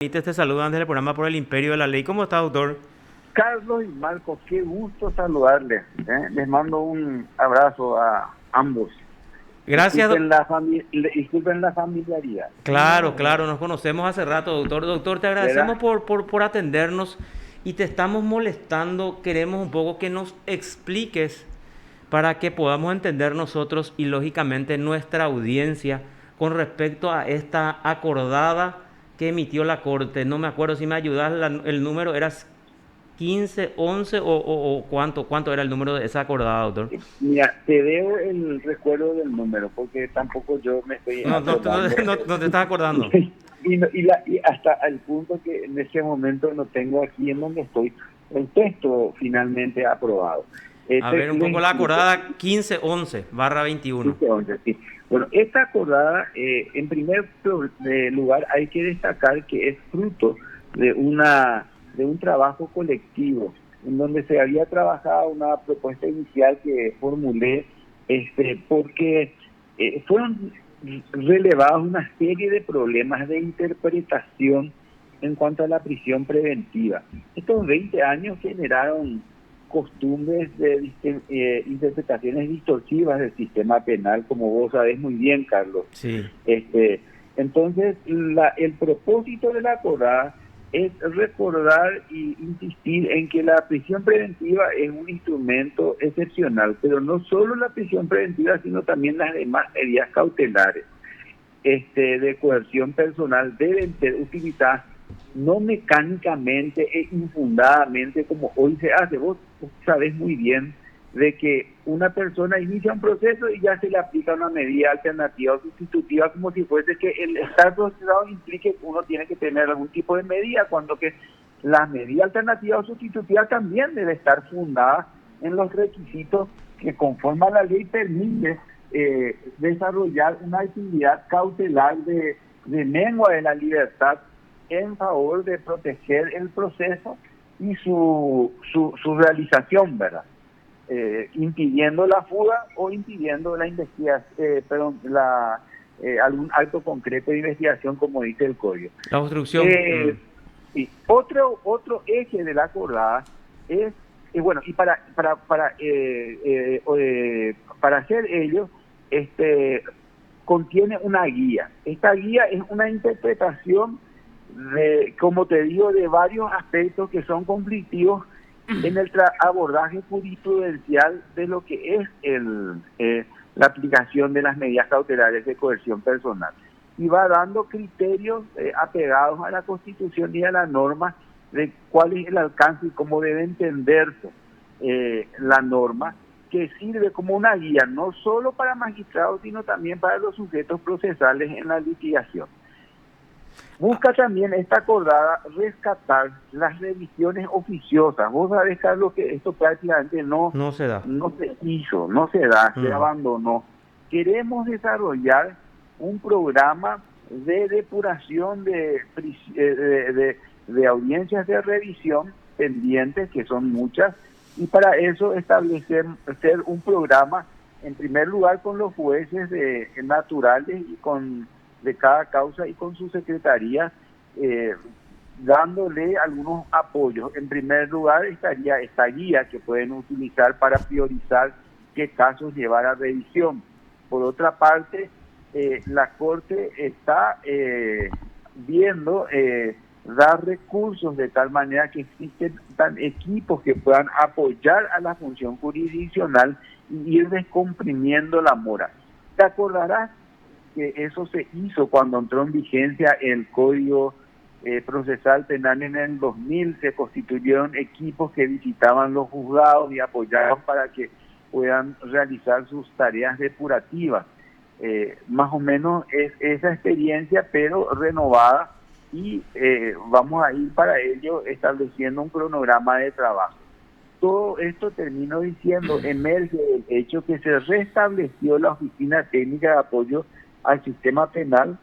Te saludan desde el programa Por el Imperio de la Ley. ¿Cómo está, doctor? Carlos y Marcos, qué gusto saludarles. Les mando un abrazo a ambos. Gracias, Disculpen la familiaridad. claro, claro, nos conocemos hace rato, doctor. Doctor, te agradecemos ¿Verdad? por atendernos y te estamos molestando. Queremos un poco que nos expliques para que podamos entender nosotros y, lógicamente, nuestra audiencia con respecto a esta acordada que emitió la Corte. No me acuerdo si me ayudas, el número era 15, 11 o cuánto era el número de esa acordada, doctor. Mira, te debo el recuerdo del número porque tampoco yo me estoy No, no, acordando. no te estás acordando. Y hasta el punto que en ese momento no tengo aquí en donde estoy el texto finalmente aprobado. A ver, un Les poco la explico. acordada 1511/21. Dice 11, sí. Bueno, esta acordada, en primer lugar, hay que destacar que es fruto de un trabajo colectivo, en donde se había trabajado una propuesta inicial que formulé, porque fueron relevados una serie de problemas de interpretación en cuanto a la prisión preventiva. Estos 20 años generaron costumbres de interpretaciones distorsivas del sistema penal, como vos sabés muy bien, Carlos. Sí. Entonces, el propósito de la acordada es recordar y insistir en que la prisión preventiva es un instrumento excepcional, pero no solo la prisión preventiva, sino también las demás medidas cautelares de coerción personal deben ser utilizadas no mecánicamente e infundadamente como hoy se hace. Vos sabés muy bien de que una persona inicia un proceso y ya se le aplica una medida alternativa o sustitutiva como si fuese que el estar procesado implique que uno tiene que tener algún tipo de medida, cuando que la medida alternativa o sustitutiva también debe estar fundada en los requisitos que conforme a la ley permite desarrollar una actividad cautelar de mengua de la libertad en favor de proteger el proceso y su realización, ¿verdad? Impidiendo la fuga o impidiendo la investigación, algún acto concreto de investigación, como dice el código. La obstrucción. Y otro eje de la acordada es, bueno, y para hacer ello, contiene una guía. Esta guía es una interpretación como te digo, de varios aspectos que son conflictivos en el abordaje jurisprudencial de lo que es la aplicación de las medidas cautelares de coerción personal. Y va dando criterios apegados a la Constitución y a la norma de cuál es el alcance y cómo debe entenderse la norma, que sirve como una guía no solo para magistrados, sino también para los sujetos procesales en la litigación. Busca también esta acordada rescatar las revisiones oficiosas. Vos sabés, Carlos, que esto prácticamente no se da. no se hizo, no se da, se abandonó. Queremos desarrollar un programa de depuración de audiencias de revisión pendientes, que son muchas, y para eso establecer un programa, en primer lugar, con los jueces naturales y de cada causa y con su secretaría, dándole algunos apoyos. En primer lugar estaría esta guía que pueden utilizar para priorizar qué casos llevar a revisión. Por otra parte, la Corte está viendo dar recursos de tal manera que existen equipos que puedan apoyar a la función jurisdiccional y ir descomprimiendo la mora. ¿Te acordarás que eso se hizo cuando entró en vigencia el Código Procesal Penal en el 2000? Se constituyeron equipos que visitaban los juzgados y apoyaban para que puedan realizar sus tareas depurativas. Más o menos es esa experiencia, pero renovada, y vamos a ir para ello estableciendo un cronograma de trabajo. Todo esto, termino diciendo, emerge del hecho que se restableció la Oficina Técnica de Apoyo al Sistema Penal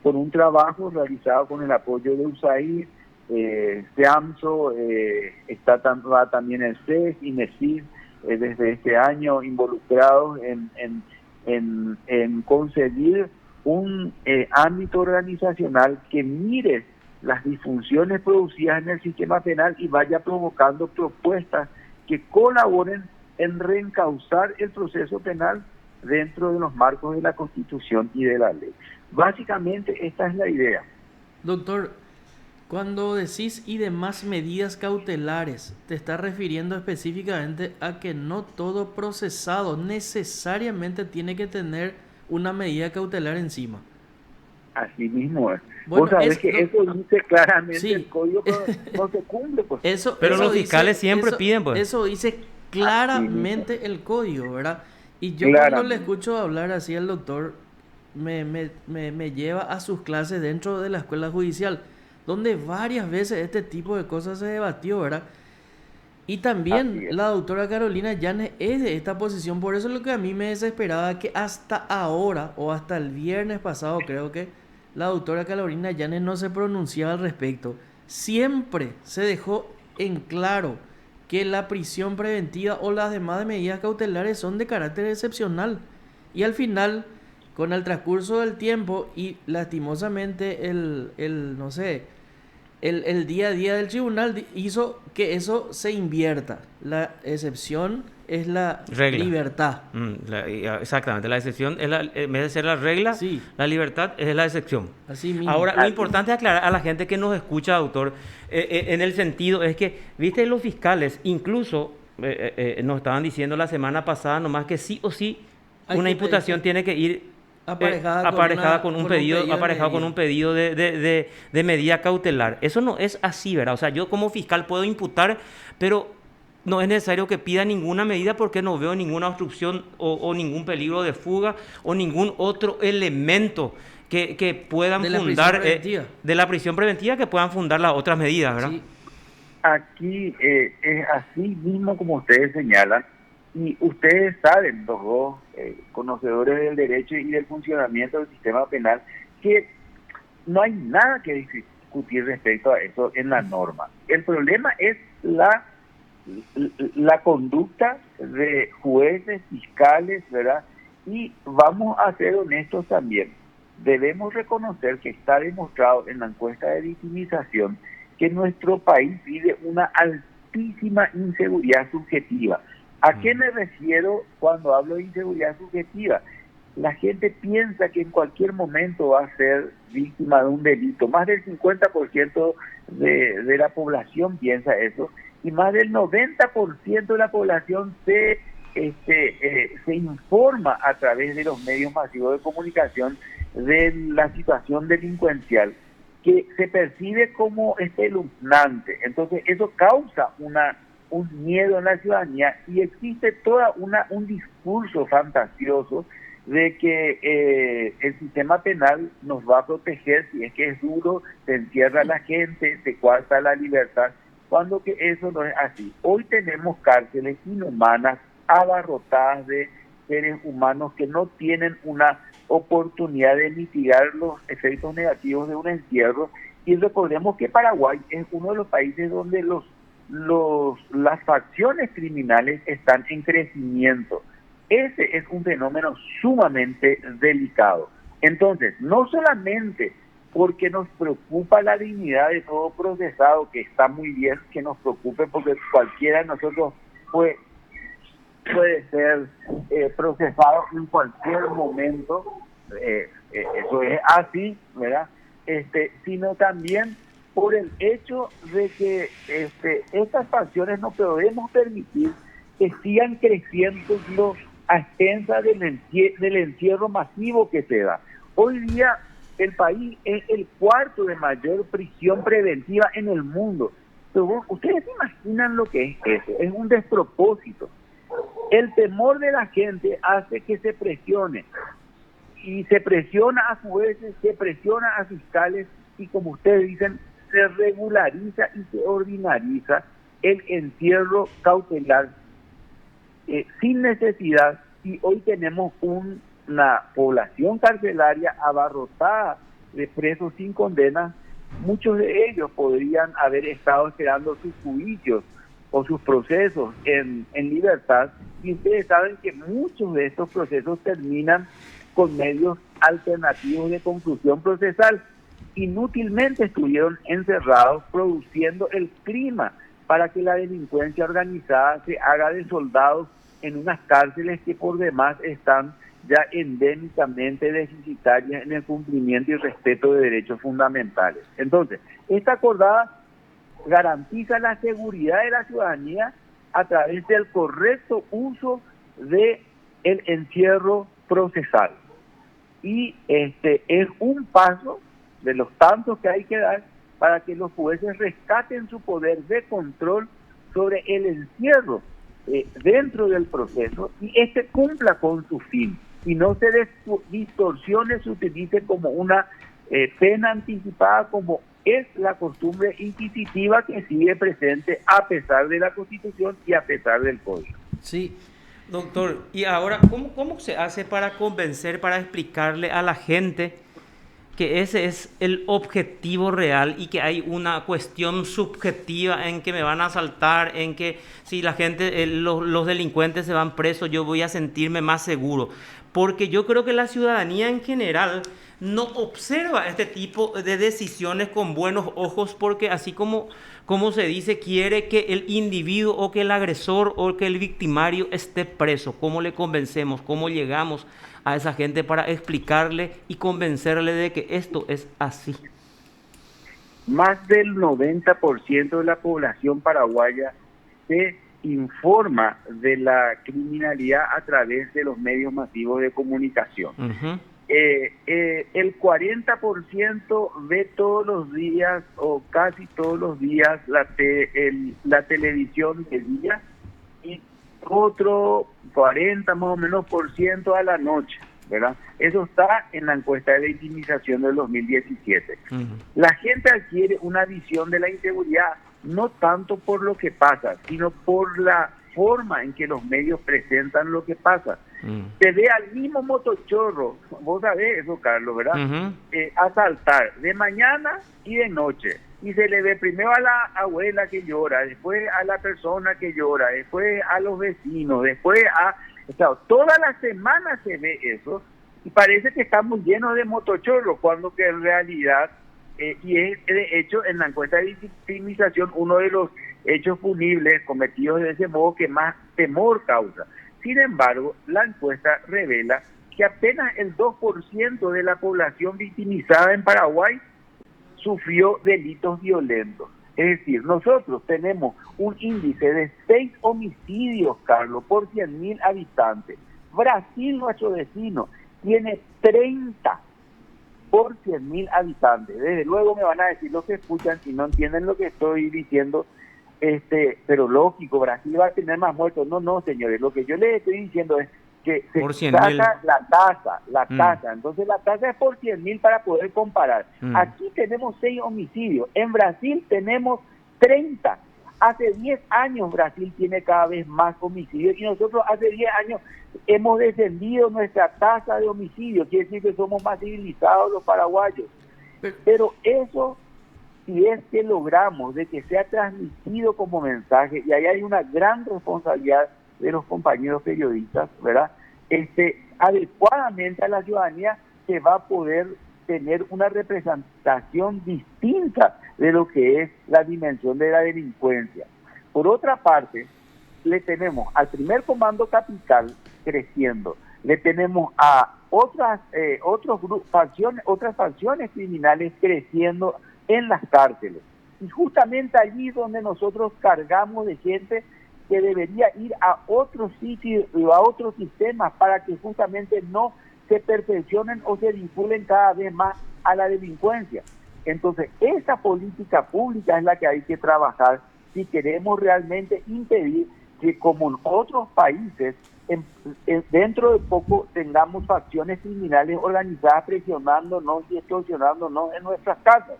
por un trabajo realizado con el apoyo de USAID, SEAMSO, va también el CES y MESID, desde este año involucrados en conseguir un ámbito organizacional que mire las disfunciones producidas en el sistema penal y vaya provocando propuestas que colaboren en reencauzar el proceso penal dentro de los marcos de la Constitución y de la ley. Básicamente esta es la idea. Doctor, cuando decís y demás medidas cautelares, ¿te estás refiriendo específicamente a que no todo procesado necesariamente tiene que tener una medida cautelar encima? Así mismo es. Bueno, vos sabés que eso dice claramente sí. el código, pero no se cumple. Pues. Pero eso los fiscales dice, siempre piden, pues. Eso dice claramente el código, ¿verdad? Y yo cuando le escucho hablar así al doctor, me lleva a sus clases dentro de la escuela judicial, donde varias veces este tipo de cosas se debatió, ¿verdad? Y también la doctora Carolina Yanes es de esta posición, por eso es lo que a mí me desesperaba, que hasta ahora, o hasta el viernes pasado creo que, la doctora Carolina Yanes no se pronunciaba al respecto. Siempre se dejó en claro que la prisión preventiva o las demás medidas cautelares son de carácter excepcional. Y al final, con el transcurso del tiempo y lastimosamente no sé, el día a día del tribunal hizo que eso se invierta. La excepción es la regla. Libertad. Exactamente, la excepción es en vez de ser la regla, sí. La libertad es la excepción. Así mismo. Ahora, lo importante es aclarar a la gente que nos escucha, doctor, en el sentido es que, viste, los fiscales incluso nos estaban diciendo la semana pasada nomás que sí o sí una imputación tiene que ir aparejada con un pedido de medida cautelar. Eso no es así, ¿verdad? O sea, yo como fiscal puedo imputar, pero no es necesario que pida ninguna medida porque no veo ninguna obstrucción o ningún peligro de fuga o ningún otro elemento que puedan fundar de la prisión preventiva que puedan fundar las otras medidas, ¿verdad? Sí. Aquí es así mismo como ustedes señalan. Y ustedes saben, los dos conocedores del derecho y del funcionamiento del sistema penal, que no hay nada que discutir respecto a eso en la norma. El problema es la conducta de jueces, fiscales, ¿verdad? Y vamos a ser honestos también. Debemos reconocer que está demostrado en la encuesta de victimización que nuestro país vive una altísima inseguridad subjetiva. ¿A qué me refiero cuando hablo de inseguridad subjetiva? La gente piensa que en cualquier momento va a ser víctima de un delito. Más del 50% de la población piensa eso, y más del 90% de la población se informa a través de los medios masivos de comunicación de la situación delincuencial, que se percibe como espeluznante. Entonces eso causa un miedo en la ciudadanía y existe toda un discurso fantasioso de que el sistema penal nos va a proteger si es que es duro, se encierra a la gente, se coarta la libertad, cuando que eso no es así. Hoy tenemos cárceles inhumanas, abarrotadas de seres humanos que no tienen una oportunidad de mitigar los efectos negativos de un encierro, y recordemos que Paraguay es uno de los países donde las facciones criminales están en crecimiento. Ese es un fenómeno sumamente delicado. Entonces, no solamente porque nos preocupa la dignidad de todo procesado, que está muy bien que nos preocupe porque cualquiera de nosotros puede ser procesado en cualquier momento, eso es así, ¿verdad? Sino también por el hecho de que estas facciones no podemos permitir que sigan creciendo a expensas del encierro masivo que se da. Hoy día el país es el cuarto de mayor prisión preventiva en el mundo. Pero ustedes se imaginan lo que es eso, es un despropósito. El temor de la gente hace que se presione, y se presiona a jueces, se presiona a fiscales, y como ustedes dicen, se regulariza y se ordinariza el encierro cautelar sin necesidad, y hoy tenemos una población carcelaria abarrotada de presos sin condena. Muchos de ellos podrían haber estado esperando sus juicios o sus procesos en libertad, y ustedes saben que muchos de estos procesos terminan con medios alternativos de conclusión procesal. inútilmente estuvieron encerrados produciendo el clima para que la delincuencia organizada se haga de soldados en unas cárceles que por demás están ya endémicamente deficitarias en el cumplimiento y respeto de derechos fundamentales. Entonces, esta acordada garantiza la seguridad de la ciudadanía a través del correcto uso de el encierro procesal. Y es un paso de los tantos que hay que dar para que los jueces rescaten su poder de control sobre el encierro dentro del proceso y cumpla con su fin y no se distorsione, se utilice como una pena anticipada, como es la costumbre inquisitiva que sigue presente a pesar de la Constitución y a pesar del Código. Sí, doctor, y ahora, ¿cómo se hace para convencer, para explicarle a la gente que ese es el objetivo real y que hay una cuestión subjetiva en que me van a asaltar, en que si la gente, los delincuentes se van presos, yo voy a sentirme más seguro? Porque yo creo que la ciudadanía en general no observa este tipo de decisiones con buenos ojos, porque así como se dice, quiere que el individuo o que el agresor o que el victimario esté preso. ¿Cómo le convencemos? ¿Cómo llegamos a esa gente para explicarle y convencerle de que esto es así? Más del 90% de la población paraguaya se informa de la criminalidad a través de los medios masivos de comunicación. Uh-huh. El 40% ve todos los días o casi todos los días la televisión de día y otro 40 más o menos % a la noche, ¿verdad? Eso está en la encuesta de victimización del 2017. Uh-huh. La gente adquiere una visión de la inseguridad no tanto por lo que pasa, sino por la forma en que los medios presentan lo que pasa. Se ve al mismo motochorro, vos sabés eso, Carlos, ¿verdad? Uh-huh. Asaltar de mañana y de noche. Y se le ve primero a la abuela que llora, después a la persona que llora, después a los vecinos, después o sea, toda la semana se ve eso y parece que estamos llenos de motochorros, cuando que en realidad, y es de hecho en la encuesta de victimización uno de los hechos punibles cometidos de ese modo que más temor causa. Sin embargo, la encuesta revela que apenas el 2% de la población victimizada en Paraguay sufrió delitos violentos. Es decir, nosotros tenemos un índice de 6 homicidios, Carlos, por 100.000 habitantes. Brasil, nuestro vecino, tiene 30 por 100.000 habitantes. Desde luego me van a decir los que escuchan si no entienden lo que estoy diciendo, pero lógico, Brasil va a tener más muertos. No, señores, lo que yo les estoy diciendo es que se saca la tasa. Entonces la tasa es por 100.000 para poder comparar. Aquí tenemos 6 homicidios, en Brasil tenemos 30. Hace 10 años Brasil tiene cada vez más homicidios y nosotros hace 10 años hemos descendido nuestra tasa de homicidios. Quiere decir que somos más civilizados los paraguayos. Pero eso, si es que logramos de que sea transmitido como mensaje, y ahí hay una gran responsabilidad de los compañeros periodistas, ¿verdad? Adecuadamente a la ciudadanía se va a poder tener una representación distinta de lo que es la dimensión de la delincuencia. Por otra parte, le tenemos al primer comando capital creciendo, le tenemos a otras facciones criminales creciendo en las cárceles. Y justamente allí donde nosotros cargamos de gente que debería ir a otros sitios o a otros sistemas para que justamente no se perfeccionen o se vinculen cada vez más a la delincuencia. Entonces, esa política pública es la que hay que trabajar si queremos realmente impedir que, como en otros países, dentro de poco tengamos facciones criminales organizadas presionándonos y extorsionándonos en nuestras casas,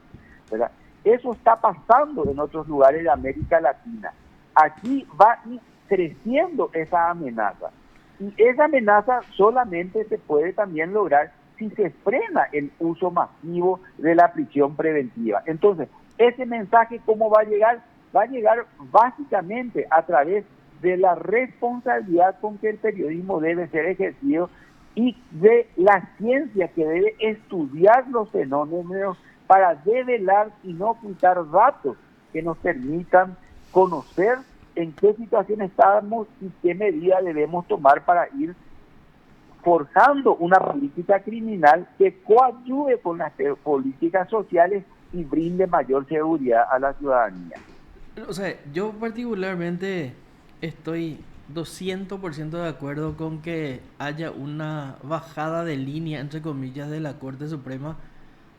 ¿verdad? Eso está pasando en otros lugares de América Latina. Aquí va a ir creciendo esa amenaza. Y esa amenaza solamente se puede también lograr si se frena el uso masivo de la prisión preventiva. Entonces, ese mensaje, ¿cómo va a llegar? Va a llegar básicamente a través de la responsabilidad con que el periodismo debe ser ejercido y de la ciencia que debe estudiar los fenómenos para develar y no ocultar datos que nos permitan conocer en qué situación estamos y qué medidas debemos tomar para ir forjando una política criminal que coadyuve con las políticas sociales y brinde mayor seguridad a la ciudadanía. O sea, yo particularmente estoy 200% de acuerdo con que haya una bajada de línea, entre comillas, de la Corte Suprema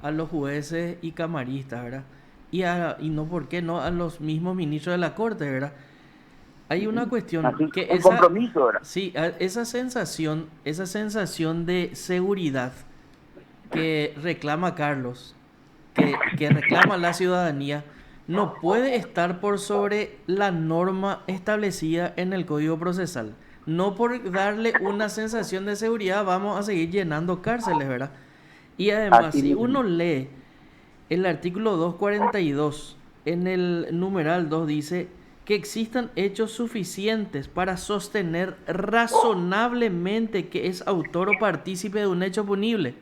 a los jueces y camaristas, ¿verdad? Y no, ¿por qué no? A los mismos ministros de la Corte, ¿verdad? Hay una cuestión que un compromiso, ¿verdad? Sí, esa sensación de seguridad que reclama Carlos, que reclama la ciudadanía, no puede estar por sobre la norma establecida en el Código Procesal. No por darle una sensación de seguridad vamos a seguir llenando cárceles, ¿verdad? Y además, si uno lee el artículo 242, en el numeral 2 dice que existan hechos suficientes para sostener razonablemente que es autor o partícipe de un hecho punible.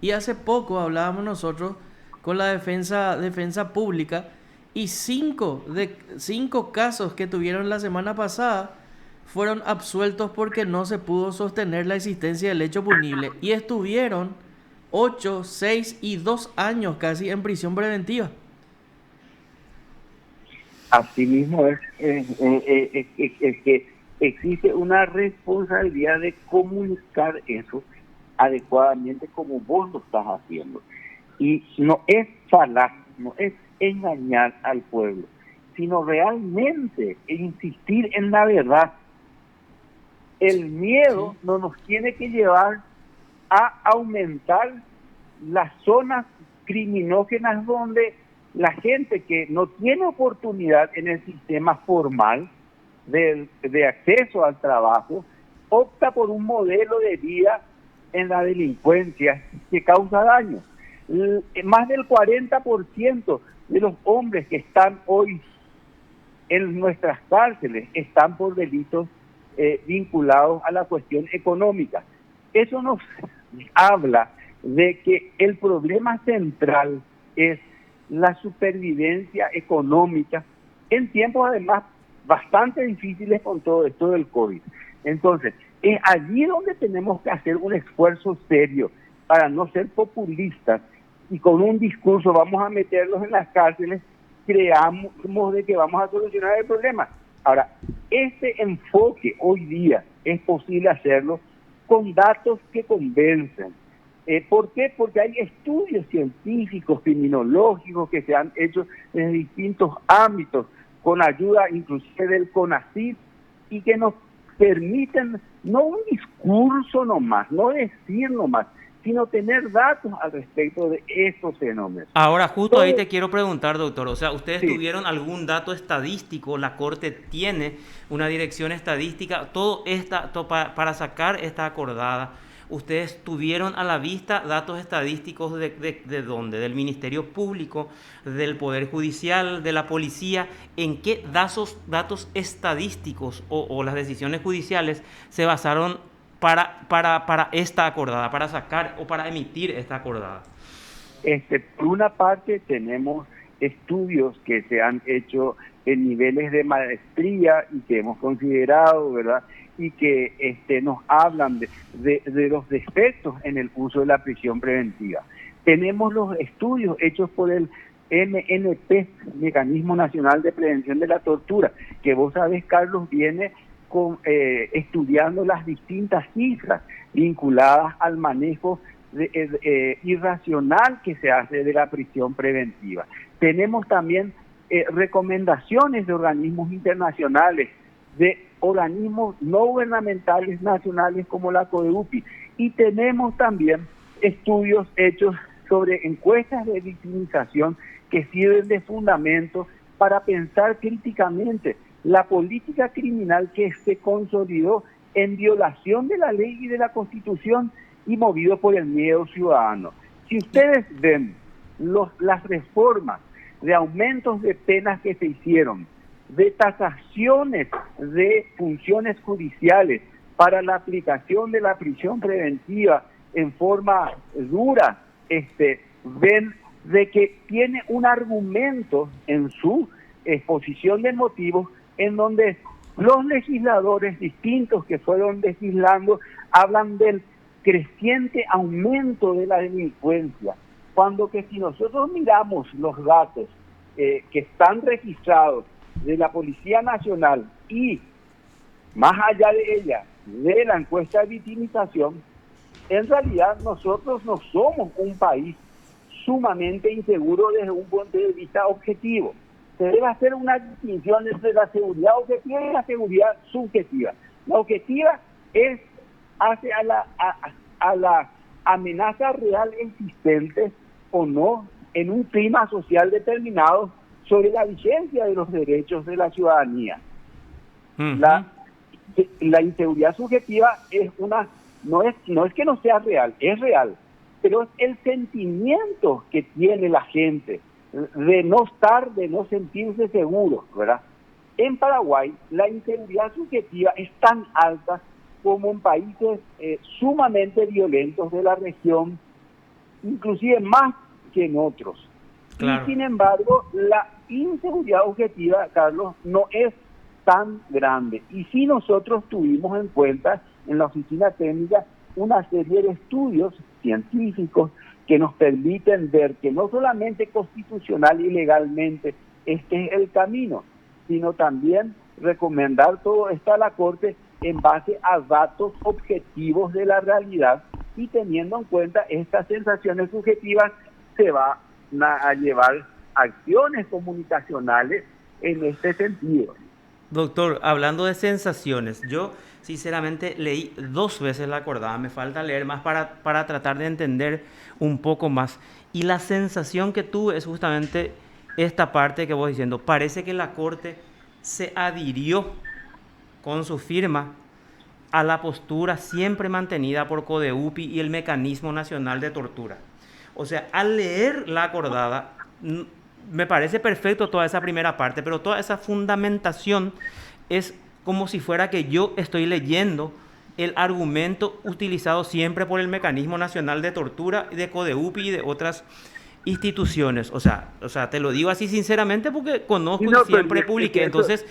Y hace poco hablábamos nosotros con la defensa pública y 5 casos que tuvieron la semana pasada fueron absueltos porque no se pudo sostener la existencia del hecho punible y estuvieron 8, 6 y 2 años casi en prisión preventiva. Asimismo es que existe una responsabilidad de comunicar eso adecuadamente como vos lo estás haciendo. Y no es falaz, no es engañar al pueblo, sino realmente insistir en la verdad. El miedo no nos tiene que llevar a aumentar las zonas criminógenas donde la gente que no tiene oportunidad en el sistema formal de acceso al trabajo opta por un modelo de vida en la delincuencia que causa daño. Más del 40% de los hombres que están hoy en nuestras cárceles están por delitos vinculados a la cuestión económica. Eso nos habla de que el problema central es la supervivencia económica en tiempos además bastante difíciles con todo esto del COVID. Entonces, es allí donde tenemos que hacer un esfuerzo serio para no ser populistas y con un discurso vamos a meterlos en las cárceles, creamos de que vamos a solucionar el problema. Ahora, este enfoque hoy día es posible hacerlo con datos que convencen. ¿Por qué? Porque hay estudios científicos, criminológicos que se han hecho en distintos ámbitos, con ayuda inclusive del CONACYT, y que nos permiten no un discurso nomás, no decir nomás, sino tener datos al respecto de estos fenómenos. Ahora, justo ahí te quiero preguntar, doctor, o sea, ¿ustedes tuvieron algún dato estadístico? ¿La Corte tiene una dirección estadística? Para sacar esta acordada, ¿ustedes tuvieron a la vista datos estadísticos de dónde? ¿Del Ministerio Público, del Poder Judicial, de la Policía? ¿En qué datos estadísticos o las decisiones judiciales se basaron para esta acordada, para sacar o para emitir esta acordada? Por una parte tenemos estudios que se han hecho en niveles de maestría y que hemos considerado, ¿verdad? Y que nos hablan de los defectos en el uso de la prisión preventiva. Tenemos los estudios hechos por el MNP, Mecanismo Nacional de Prevención de la Tortura, que vos sabés, Carlos, viene estudiando las distintas cifras vinculadas al manejo irracional que se hace de la prisión preventiva. Tenemos también recomendaciones de organismos internacionales, de organismos no gubernamentales nacionales como la CODEUPI, y tenemos también estudios hechos sobre encuestas de victimización que sirven de fundamento para pensar críticamente la política criminal que se consolidó en violación de la ley y de la Constitución y movido por el miedo ciudadano. Si ustedes ven las reformas de aumentos de penas que se hicieron, de tasaciones de funciones judiciales para la aplicación de la prisión preventiva en forma dura, ven de que tiene un argumento en su exposición de motivos en donde los legisladores distintos que fueron legislando hablan del creciente aumento de la delincuencia, cuando que si nosotros miramos los datos que están registrados de la Policía Nacional y más allá de ella, de la encuesta de victimización, en realidad nosotros no somos un país sumamente inseguro desde un punto de vista objetivo. Se debe hacer una distinción entre la seguridad objetiva y la seguridad subjetiva. La objetiva es hace a la amenaza real existente o no en un clima social determinado sobre la vigencia de los derechos de la ciudadanía. Uh-huh. La inseguridad subjetiva es no es que no sea real, es real, pero es el sentimiento que tiene la gente de no estar, de no sentirse seguros, ¿verdad? En Paraguay la inseguridad subjetiva es tan alta como en países sumamente violentos de la región, inclusive más que en otros. Claro. Y sin embargo, la inseguridad objetiva, Carlos, no es tan grande. Y si nosotros tuvimos en cuenta en la oficina técnica una serie de estudios científicos que nos permiten ver que no solamente constitucional y legalmente este es el camino, sino también recomendar todo esto a la Corte en base a datos objetivos de la realidad, y teniendo en cuenta estas sensaciones subjetivas se va a llevar acciones comunicacionales en este sentido. Doctor, hablando de sensaciones, yo sinceramente leí 2 veces la acordada, me falta leer más para tratar de entender un poco más, y la sensación que tuve es justamente esta parte que voy diciendo. Parece que la Corte se adhirió con su firma a la postura siempre mantenida por CODEUPI y el Mecanismo Nacional de Tortura. O sea, al leer la acordada, me parece perfecto toda esa primera parte, pero toda esa fundamentación es como si fuera que yo estoy leyendo el argumento utilizado siempre por el Mecanismo Nacional de Tortura, de CODEUPI y de otras instituciones. O sea, te lo digo así sinceramente porque conozco y siempre publiqué. Entonces,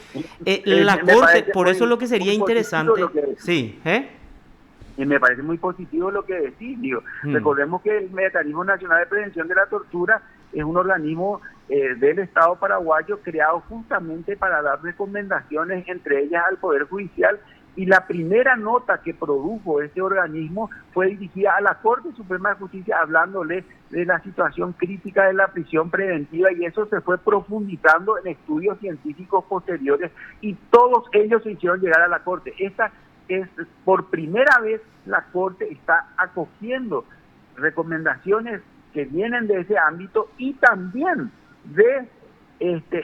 la Corte, por eso lo que sería interesante... Sí, Y me parece muy positivo lo que decís, digo. Recordemos que el Mecanismo Nacional de Prevención de la Tortura es un organismo del Estado paraguayo creado justamente para dar recomendaciones, entre ellas al Poder Judicial, y la primera nota que produjo este organismo fue dirigida a la Corte Suprema de Justicia, hablándole de la situación crítica de la prisión preventiva, y eso se fue profundizando en estudios científicos posteriores, y todos ellos se hicieron llegar a la Corte. Esta es por primera vez la Corte está acogiendo recomendaciones que vienen de ese ámbito, y también de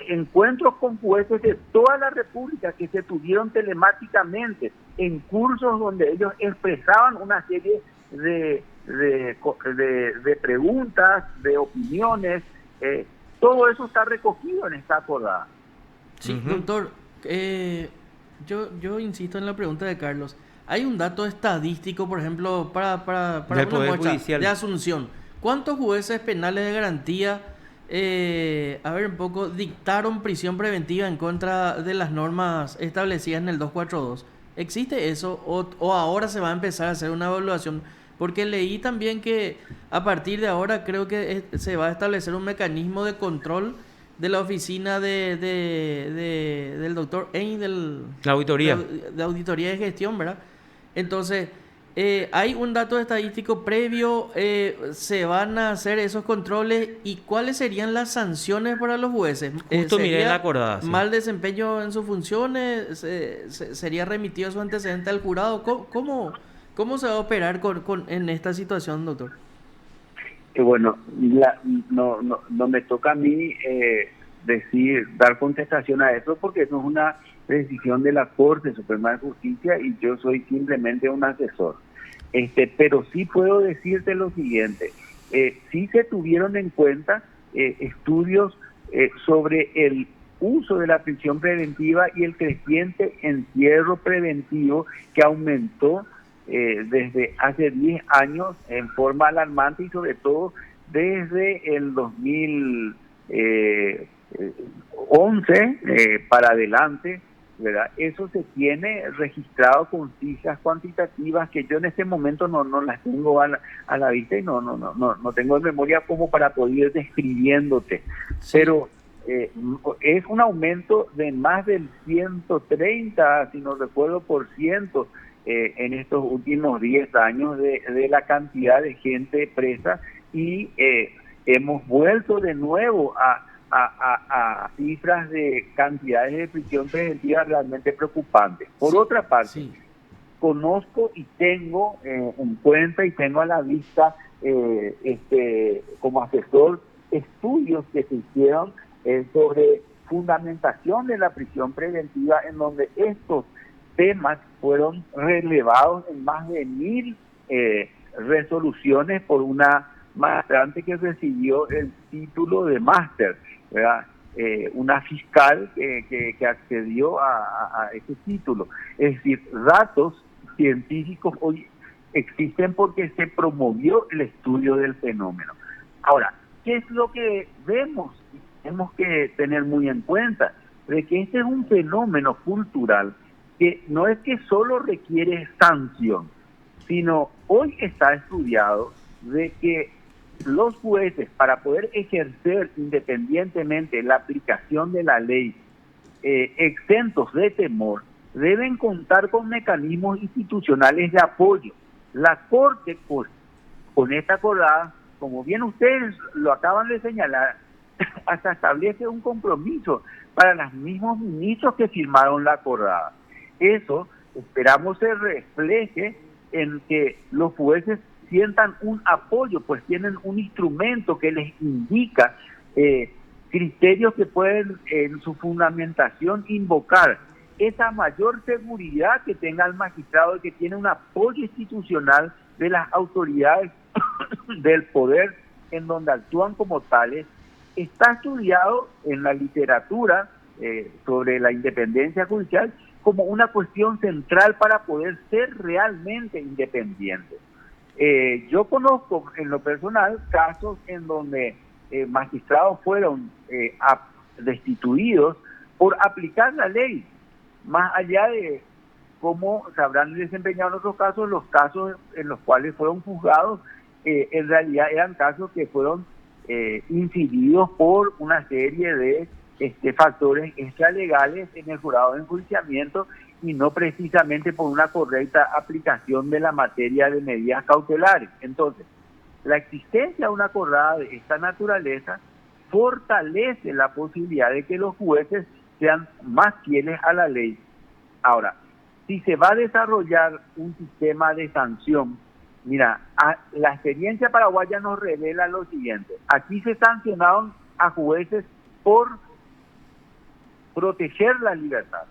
encuentros con jueces de toda la República que se tuvieron telemáticamente en cursos donde ellos expresaban una serie de preguntas, de opiniones. Todo eso está recogido en esta acordada. Sí, doctor, yo insisto en la pregunta de Carlos. Hay un dato estadístico, por ejemplo, para una muestra de Asunción. ¿Cuántos jueces penales de garantía dictaron prisión preventiva en contra de las normas establecidas en el 242? ¿Existe eso o ahora se va a empezar a hacer una evaluación? Porque leí también que a partir de ahora creo que se va a establecer un mecanismo de control de la oficina del doctor Ein, la auditoría. De auditoría de gestión, ¿verdad? Entonces, hay un dato estadístico previo, se van a hacer esos controles, y ¿cuáles serían las sanciones para los jueces? Justo miré la acordada. Sí. ¿Mal desempeño en sus funciones? ¿Sería remitido su antecedente al jurado? ¿Cómo se va a operar en esta situación, doctor? Bueno, no me toca a mí dar contestación a eso, porque eso es una decisión de la Corte Suprema de Justicia y yo soy simplemente un asesor. Pero sí puedo decirte lo siguiente: sí se tuvieron en cuenta estudios sobre el uso de la prisión preventiva y el creciente encierro preventivo que aumentó desde hace 10 años en forma alarmante, y sobre todo desde el 2011 para adelante, ¿verdad? Eso se tiene registrado con cifras cuantitativas que yo en este momento no las tengo a la vista y no tengo en memoria como para poder ir describiéndote. Sí. Pero es un aumento de más del 130, si no recuerdo, por ciento en estos últimos 10 años de la cantidad de gente presa, y hemos vuelto de nuevo a cifras de cantidades de prisión preventiva realmente preocupantes. Por otra parte, conozco y tengo en cuenta y tengo a la vista como asesor estudios que se hicieron sobre fundamentación de la prisión preventiva, en donde estos temas fueron relevados en más de 1000 resoluciones por una magistrante que recibió el título de máster, ¿verdad? Una fiscal que accedió a ese título. Es decir, datos científicos hoy existen porque se promovió el estudio del fenómeno. Ahora, ¿qué es lo que vemos? Tenemos que tener muy en cuenta de que este es un fenómeno cultural que no es que solo requiere sanción, sino hoy está estudiado de que los jueces, para poder ejercer independientemente la aplicación de la ley, exentos de temor, deben contar con mecanismos institucionales de apoyo. La Corte, con esta acordada, como bien ustedes lo acaban de señalar, hasta establece un compromiso para los mismos ministros que firmaron la acordada. Eso esperamos se refleje en que los jueces sientan un apoyo, pues tienen un instrumento que les indica criterios que pueden en su fundamentación invocar esa mayor seguridad que tenga el magistrado, que tiene un apoyo institucional de las autoridades del poder en donde actúan como tales. Está estudiado en la literatura sobre la independencia judicial como una cuestión central para poder ser realmente independiente. Yo conozco en lo personal casos en donde magistrados fueron destituidos por aplicar la ley, más allá de cómo se habrán desempeñado en otros casos. Los casos en los cuales fueron juzgados en realidad eran casos que fueron incididos por una serie de factores extralegales en el jurado de enjuiciamiento y no precisamente por una correcta aplicación de la materia de medidas cautelares. Entonces, la existencia de una acordada de esta naturaleza fortalece la posibilidad de que los jueces sean más fieles a la ley. Ahora, si se va a desarrollar un sistema de sanción, mira, la experiencia paraguaya nos revela lo siguiente. Aquí se sancionaron a jueces por proteger la libertad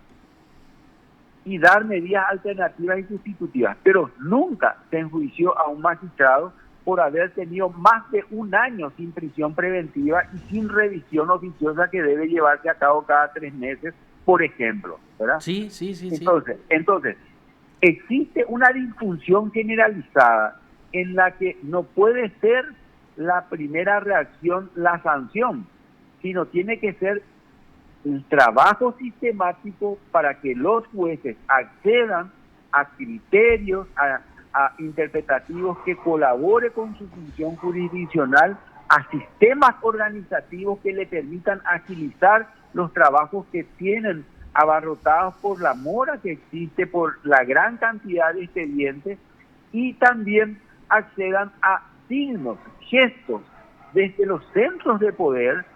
y dar medidas alternativas y sustitutivas, pero nunca se enjuició a un magistrado por haber tenido más de un año sin prisión preventiva y sin revisión oficiosa que debe llevarse a cabo cada 3 meses, por ejemplo, ¿verdad? Sí. Entonces, existe una disfunción generalizada en la que no puede ser la primera reacción la sanción, sino tiene que ser un trabajo sistemático para que los jueces accedan a criterios, a interpretativos que colabore con su función jurisdiccional, a sistemas organizativos que le permitan agilizar los trabajos que tienen abarrotados por la mora que existe, por la gran cantidad de expedientes, y también accedan a signos, gestos desde los centros de poder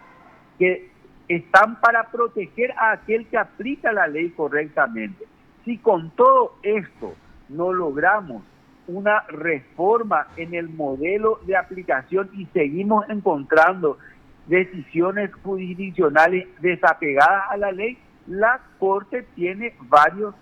que están para proteger a aquel que aplica la ley correctamente. Si con todo esto no logramos una reforma en el modelo de aplicación y seguimos encontrando decisiones jurisdiccionales desapegadas a la ley, la Corte tiene varios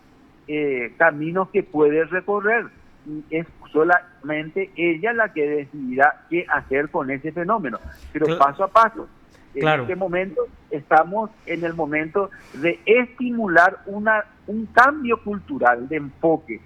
caminos que puede recorrer, y es solamente ella la que decidirá qué hacer con ese fenómeno, pero paso a paso. En este momento estamos en el momento de estimular un cambio cultural de enfoque.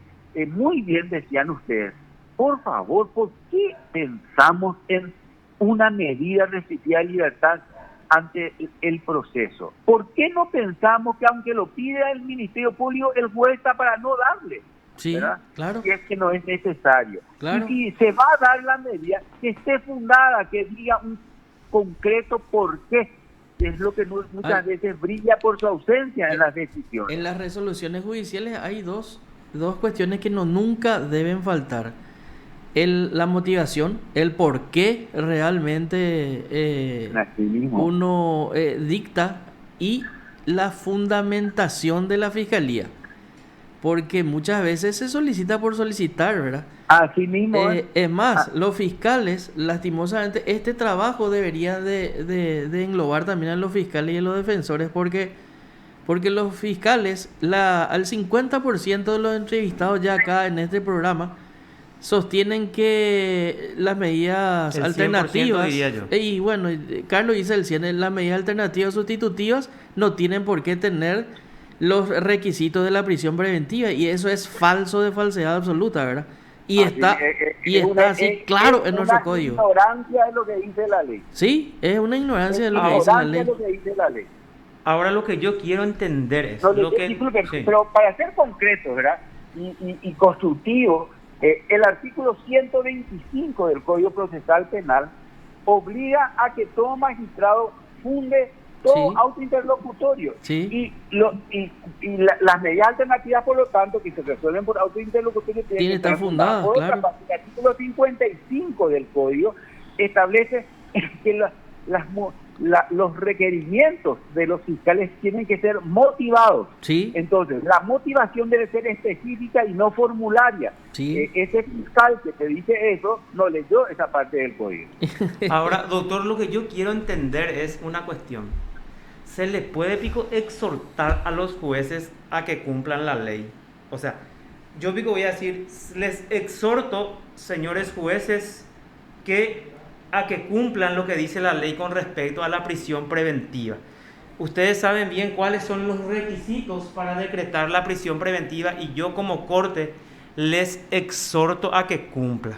Muy bien decían ustedes, por favor, ¿por qué pensamos en una medida restrictiva de libertad ante el proceso. ¿Por qué no pensamos que aunque lo pida el Ministerio Público, el juez está para no darle? Sí, ¿verdad? claro. Si es que no es necesario. Claro. Y si se va a dar la medida, que esté fundada, que diga un concreto por qué. Es lo que muchas veces brilla por su ausencia en las decisiones. En las resoluciones judiciales hay dos cuestiones que nunca deben faltar. La motivación, el por qué realmente uno dicta, y la fundamentación de la fiscalía. Porque muchas veces se solicita por solicitar, ¿verdad? Así mismo. Es más, los fiscales, lastimosamente, este trabajo debería de englobar también a los fiscales y a los defensores, porque los fiscales, al 50% de los entrevistados ya acá en este programa, sostienen que las medidas alternativas, diría yo. Y bueno, Carlos dice el 100%, las medidas alternativas sustitutivas no tienen por qué tener los requisitos de la prisión preventiva, y eso es falso de falsedad absoluta, ¿verdad? Y está así claro en nuestro código. Es una ignorancia de lo que dice la ley. Sí, es una ignorancia de lo que dice la ley. Ahora lo que yo quiero entender es... Pero para ser concretos, ¿verdad? Y constructivo, el artículo 125 del Código Procesal Penal obliga a que todo magistrado funde todo autointerlocutorio. Sí. Y las medidas alternativas, por lo tanto, que se resuelven por autointerlocutorio, tienen que estar fundadas, claro. El artículo 55 del Código establece que los requerimientos de los fiscales tienen que ser motivados. Sí. Entonces, la motivación debe ser específica y no formularia. Sí. Ese fiscal que te dice eso no leyó esa parte del código. Ahora, doctor, lo que yo quiero entender es una cuestión. ¿Se le puede exhortar a los jueces a que cumplan la ley? O sea, yo voy a decir, les exhorto, señores jueces, a que cumplan lo que dice la ley con respecto a la prisión preventiva. Ustedes saben bien cuáles son los requisitos para decretar la prisión preventiva, y yo como corte les exhorto a que cumpla.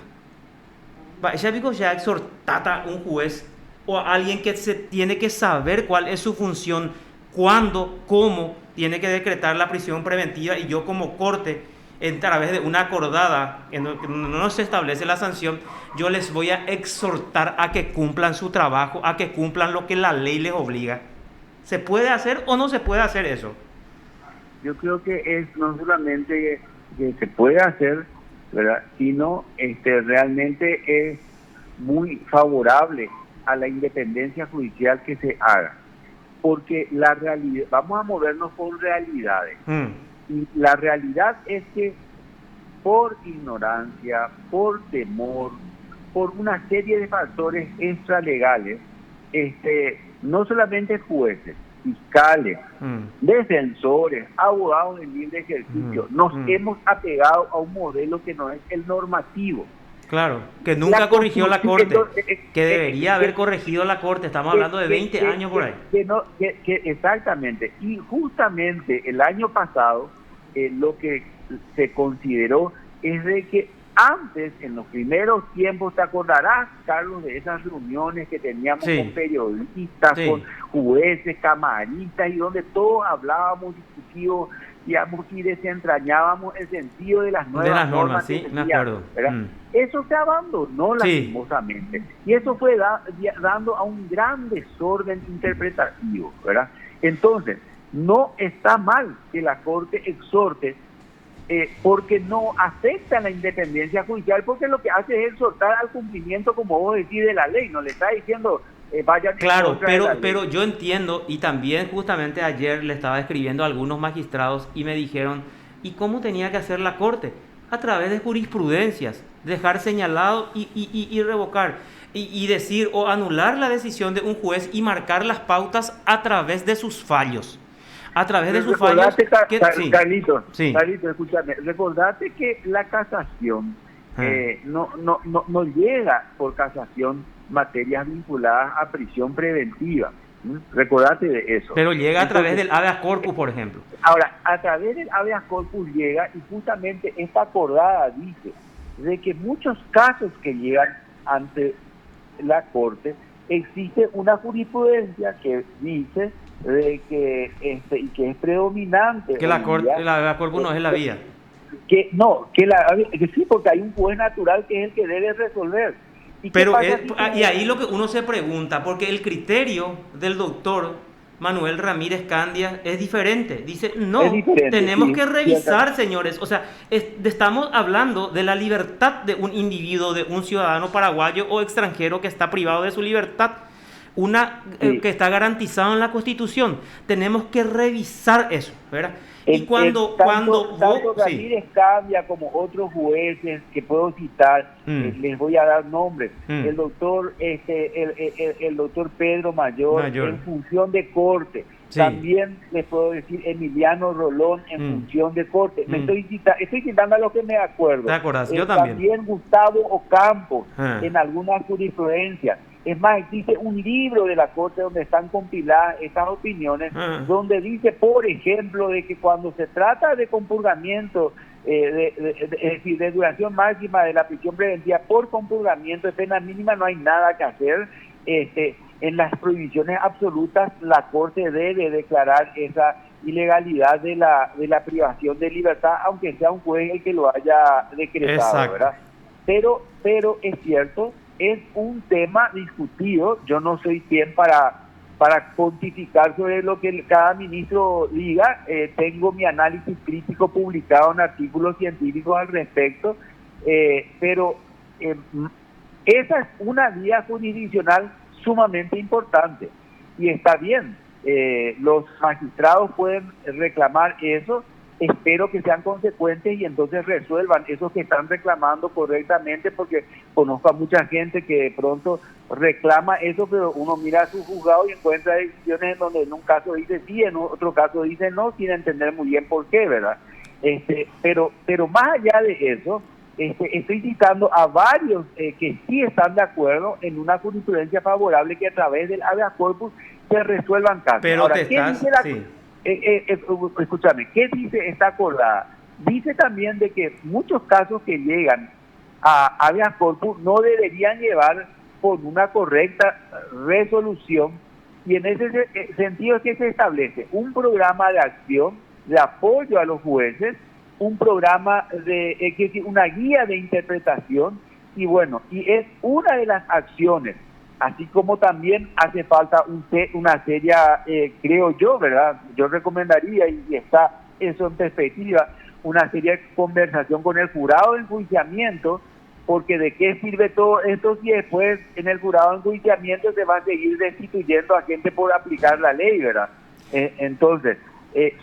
Ya exhortar a un juez o a alguien que se tiene que saber cuál es su función, cuándo, cómo tiene que decretar la prisión preventiva, y yo como corte, a través de una acordada en donde no se establece la sanción, yo les voy a exhortar a que cumplan su trabajo, a que cumplan lo que la ley les obliga. ¿Se puede hacer o no se puede hacer eso? Yo creo que es no solamente que se puede hacer, ¿verdad?, sino realmente es muy favorable a la independencia judicial que se haga, porque la realidad, vamos a movernos con realidades. Y la realidad es que por ignorancia, por temor, por una serie de factores extralegales, no solamente jueces, fiscales, defensores, abogados en libre ejercicio, nos hemos apegado a un modelo que no es el normativo. Claro, que nunca corrigió la Corte, que debería haber corregido la Corte. Estamos hablando de 20 años por ahí. Exactamente. Y justamente el año pasado, lo que se consideró es de que antes, en los primeros tiempos, te acordarás, Carlos, de esas reuniones que teníamos con periodistas, con jueces, camaristas, y donde todos hablábamos, discutíamos, digamos, y desentrañábamos el sentido de las nuevas normas. Sí, me acuerdo. Eso se abandonó lastimosamente, y eso fue dando a un gran desorden interpretativo, ¿verdad? Entonces, no está mal que la Corte exhorte, porque no afecta la independencia judicial, porque lo que hace es exhortar al cumplimiento, como vos decís, de la ley. No le está diciendo vayan. Claro, pero yo entiendo, y también justamente ayer le estaba escribiendo a algunos magistrados y me dijeron, ¿y cómo tenía que hacer la Corte? A través de jurisprudencias, dejar señalado y revocar, y decir o anular la decisión de un juez y marcar las pautas a través de sus fallos. A través de sus fallos. Carlito, escúchame, recordate que la casación no llega por casación materias vinculadas a prisión preventiva. Recordate de eso. Pero llega a través del habeas corpus, por ejemplo. Ahora, a través del habeas corpus llega, y justamente esta acordada dice de que muchos casos que llegan ante la Corte, existe una jurisprudencia que dice de que y que es predominante. Que la Corte no es la vía. Que sí, porque hay un juez natural que es el que debe resolver. Pero y ahí lo que uno se pregunta, porque el criterio del doctor Manuel Ramírez Candia es diferente. Dice, no, tenemos que revisar, señores. O sea, estamos hablando de la libertad de un individuo, de un ciudadano paraguayo o extranjero que está privado de su libertad, que está garantizado en la Constitución. Tenemos que revisar eso, ¿verdad? Y tanto Ramírez Candia como otros jueces que puedo citar, les voy a dar nombres. El doctor el doctor Pedro Mayor en función de corte. Sí. También les puedo decir Emiliano Rolón en función de corte. Estoy citando a lo que me acuerdo. ¿Te acuerdas? Yo también. También Gustavo Ocampo en algunas jurisprudencias. Es más, existe un libro de la Corte donde están compiladas estas opiniones, donde dice, por ejemplo, de que cuando se trata de compurgamiento, es decir, de duración máxima de la prisión preventiva por compurgamiento de pena mínima, no hay nada que hacer. En las prohibiciones absolutas, la Corte debe declarar esa ilegalidad de la privación de libertad, aunque sea un juez el que lo haya decretado. Exacto. ¿Verdad? Pero es cierto, es un tema discutido. Yo no soy quien para pontificar sobre lo que cada ministro diga. Tengo mi análisis crítico publicado en artículos científicos al respecto, pero esa es una vía jurisdiccional sumamente importante y está bien. Los magistrados pueden reclamar eso. Espero que sean consecuentes y entonces resuelvan esos que están reclamando correctamente, porque conozco a mucha gente que de pronto reclama eso, pero uno mira a su juzgado y encuentra decisiones en donde en un caso dice sí, en otro caso dice no, sin entender muy bien por qué, ¿verdad? Pero más allá de eso, estoy citando a varios que sí están de acuerdo en una jurisprudencia favorable que a través del habeas corpus se resuelvan casos. Pero ahora, escúchame, ¿qué dice esta acordada? Dice también de que muchos casos que llegan a habeas corpus no deberían llevar por una correcta resolución, y en ese sentido es que se establece un programa de acción de apoyo a los jueces, un programa una guía de interpretación, y bueno, y es una de las acciones, así como también hace falta una seria, creo yo, ¿verdad? Yo recomendaría, y está eso en perspectiva, una seria conversación con el jurado de enjuiciamiento, porque de qué sirve todo esto si después en el jurado de enjuiciamiento se va a seguir destituyendo a gente por aplicar la ley, ¿verdad? Entonces,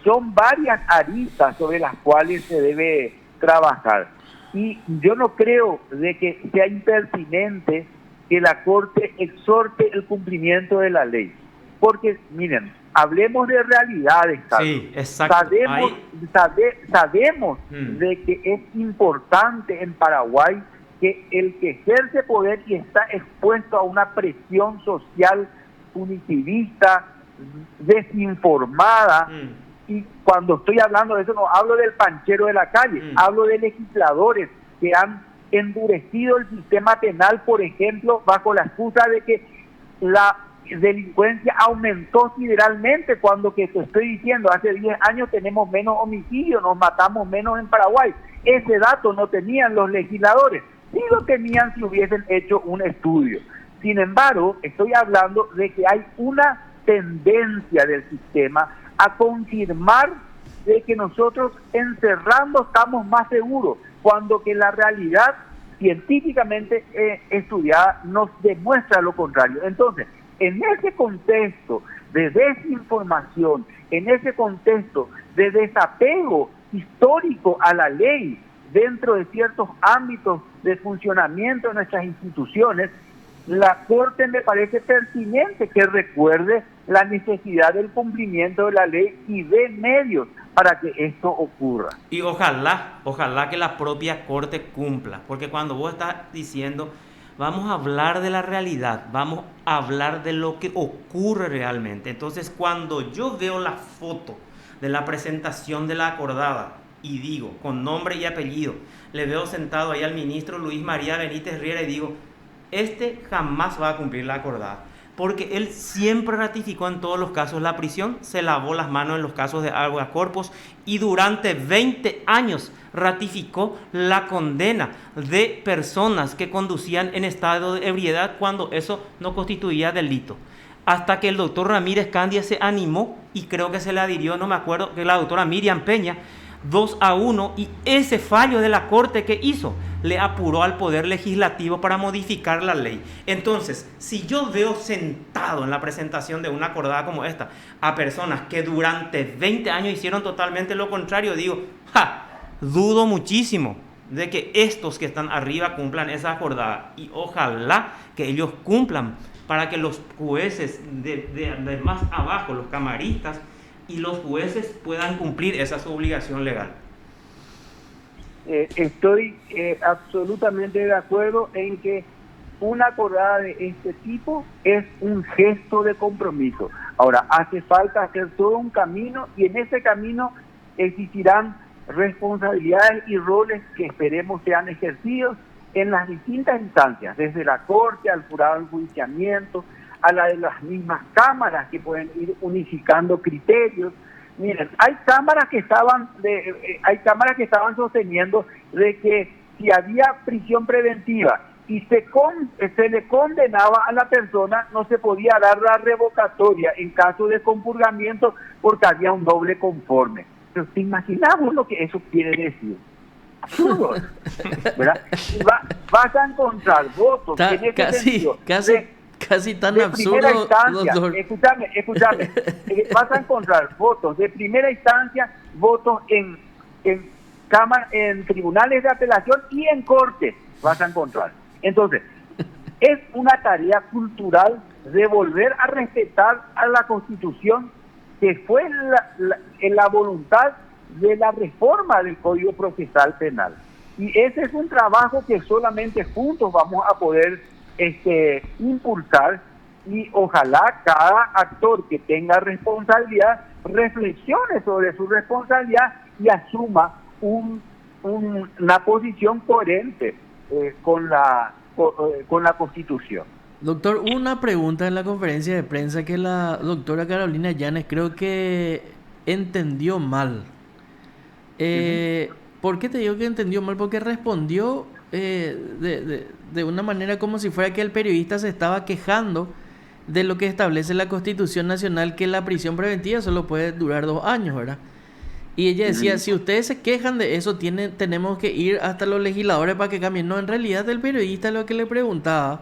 son varias aristas sobre las cuales se debe trabajar. Y yo no creo de que sea impertinente que la Corte exhorte el cumplimiento de la ley. Porque, miren, hablemos de realidades, Carlos. Sí, exacto. Sabemos de que es importante en Paraguay que el que ejerce poder y está expuesto a una presión social punitivista, desinformada, y cuando estoy hablando de eso no hablo del panchero de la calle, hablo de legisladores que han endurecido el sistema penal, por ejemplo, bajo la excusa de que la delincuencia aumentó sideralmente, cuando que te estoy diciendo, hace 10 años tenemos menos homicidios, nos matamos menos en Paraguay. Ese dato no tenían los legisladores, sí lo tenían si hubiesen hecho un estudio. Sin embargo, estoy hablando de que hay una tendencia del sistema a confirmar de que nosotros encerrando estamos más seguros, cuando que la realidad científicamente estudiada nos demuestra lo contrario. Entonces, en ese contexto de desinformación, en ese contexto de desapego histórico a la ley dentro de ciertos ámbitos de funcionamiento de nuestras instituciones, la Corte me parece pertinente que recuerde la necesidad del cumplimiento de la ley y de medios para que esto ocurra. Y ojalá que la propia Corte cumpla, porque cuando vos estás diciendo vamos a hablar de la realidad, vamos a hablar de lo que ocurre realmente, entonces cuando yo veo la foto de la presentación de la acordada y digo, con nombre y apellido, le veo sentado ahí al ministro Luis María Benítez Riera y digo, este jamás va a cumplir la acordada, porque él siempre ratificó en todos los casos la prisión, se lavó las manos en los casos de habeas corpus y durante 20 años ratificó la condena de personas que conducían en estado de ebriedad cuando eso no constituía delito. Hasta que el doctor Ramírez Candia se animó y creo que se le adhirió, no me acuerdo, que la doctora Miriam Peña, 2-1, y ese fallo de la Corte que hizo le apuró al Poder Legislativo para modificar la ley. Entonces, si yo veo sentado en la presentación de una acordada como esta a personas que durante 20 años hicieron totalmente lo contrario, digo, dudo muchísimo de que estos que están arriba cumplan esa acordada, y ojalá que ellos cumplan para que los jueces de más abajo, los camaristas y los jueces puedan cumplir esa su obligación legal. Estoy absolutamente de acuerdo en que una acordada de este tipo es un gesto de compromiso. Ahora, hace falta hacer todo un camino, y en ese camino existirán responsabilidades y roles que esperemos sean ejercidos en las distintas instancias, desde la Corte al jurado de enjuiciamiento, a la de las mismas cámaras que pueden ir unificando criterios. Miren, hay cámaras que estaban sosteniendo de que si había prisión preventiva y se le condenaba a la persona, no se podía dar la revocatoria en caso de compurgamiento porque había un doble conforme. Pero ¿te imaginamos lo que eso quiere decir? Absurdo, ¿verdad? Vas a encontrar votos en ese sentido. Casi tan absurdo, doctor. Escúchame. Vas a encontrar votos de primera instancia, votos en tribunales de apelación y en cortes. Vas a encontrar. Entonces, es una tarea cultural de volver a respetar a la Constitución, que fue la voluntad de la reforma del Código Procesal Penal. Y ese es un trabajo que solamente juntos vamos a poder impulsar, y ojalá cada actor que tenga responsabilidad reflexione sobre su responsabilidad y asuma una posición coherente con la Constitución. Doctor, una pregunta en la conferencia de prensa que la doctora Carolina Yanes creo que entendió mal. ¿Por qué te digo que entendió mal? Porque respondió de una manera como si fuera que el periodista se estaba quejando de lo que establece la Constitución Nacional, que la prisión preventiva solo puede durar 2 años, ¿verdad? Y ella decía, si ustedes se quejan de eso, tenemos que ir hasta los legisladores para que cambien. No, en realidad el periodista lo que le preguntaba,